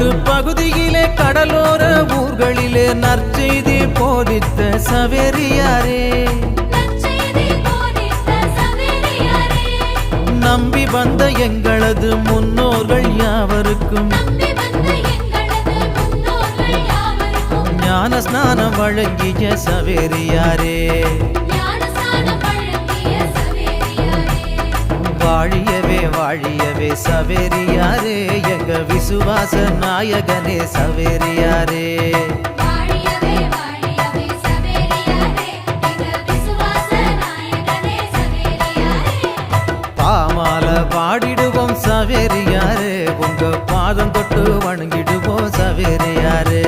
காட்டு பகுதியிலே கடலோர ஊர்களிலே நற்செய்தி போதித்த சவேரியாரே, நம்பி வந்த எங்களது முன்னோர்கள் யாவருக்கும் ஞான ஸ்நானம் வழங்கிய சவேரியாரே, வாழியவே வாழியவே சவேரியாரே, எங்க விசுவாச நாயகனே சவேரியாரே. பாமால பாடிடுவோம் சவேரியாரே, உங்க பாதம் தொட்டு வணங்கிடுவோம் சவேரியாரே.